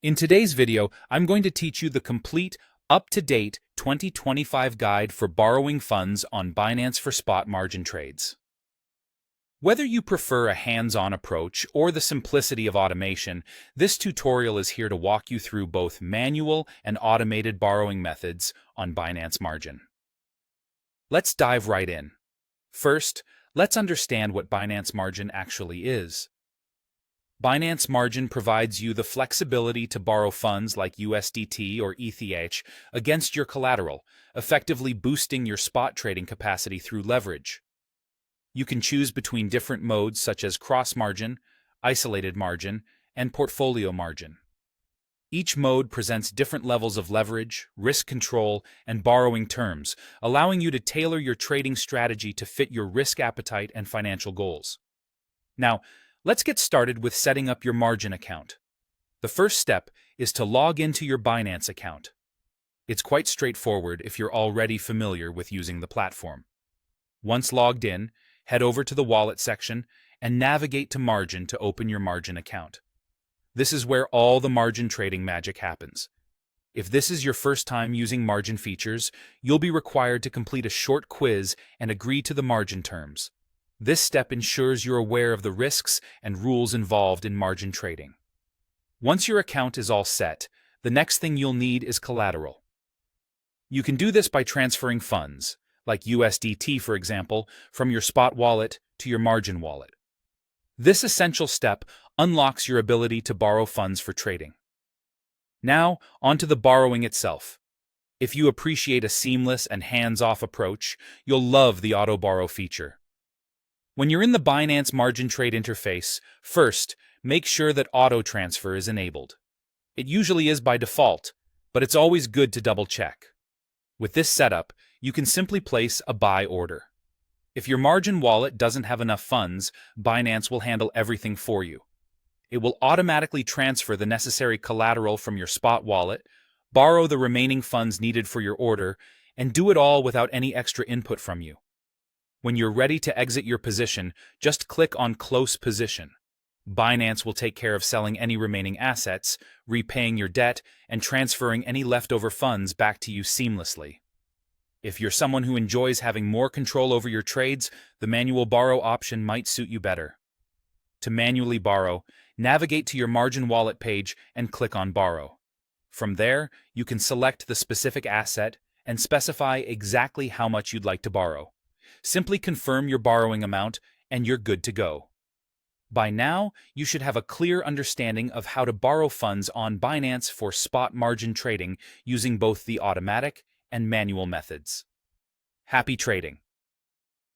In today's video, I'm going to teach you the complete, up-to-date 2025 guide for borrowing funds on Binance for spot margin trades. Whether you prefer a hands-on approach or the simplicity of automation, this tutorial is here to walk you through both manual and automated borrowing methods on Binance Margin. Let's dive right in. First, let's understand what Binance Margin actually is. Binance Margin provides you the flexibility to borrow funds like USDT or ETH against your collateral, effectively boosting your spot trading capacity through leverage. You can choose between different modes such as cross-margin, isolated margin, and portfolio margin. Each mode presents different levels of leverage, risk control, and borrowing terms, allowing you to tailor your trading strategy to fit your risk appetite and financial goals. Now, let's get started with setting up your margin account. The first step is to log into your Binance account. It's quite straightforward if you're already familiar with using the platform. Once logged in, head over to the wallet section and navigate to Margin to open your margin account. This is where all the margin trading magic happens. If this is your first time using margin features, you'll be required to complete a short quiz and agree to the margin terms. This step ensures you're aware of the risks and rules involved in margin trading. Once your account is all set, the next thing you'll need is collateral. You can do this by transferring funds, like USDT for example, from your spot wallet to your margin wallet. This essential step unlocks your ability to borrow funds for trading. Now, onto the borrowing itself. If you appreciate a seamless and hands-off approach, you'll love the auto borrow feature. When you're in the Binance Margin Trade interface, first, make sure that auto transfer is enabled. It usually is by default, but it's always good to double-check. With this setup, you can simply place a buy order. If your margin wallet doesn't have enough funds, Binance will handle everything for you. It will automatically transfer the necessary collateral from your spot wallet, borrow the remaining funds needed for your order, and do it all without any extra input from you. When you're ready to exit your position, just click on Close Position. Binance will take care of selling any remaining assets, repaying your debt, and transferring any leftover funds back to you seamlessly. If you're someone who enjoys having more control over your trades, the manual borrow option might suit you better. To manually borrow, navigate to your margin wallet page and click on Borrow. From there, you can select the specific asset and specify exactly how much you'd like to borrow. Simply confirm your borrowing amount and you're good to go. By now, you should have a clear understanding of how to borrow funds on Binance for spot margin trading using both the automatic and manual methods. Happy trading!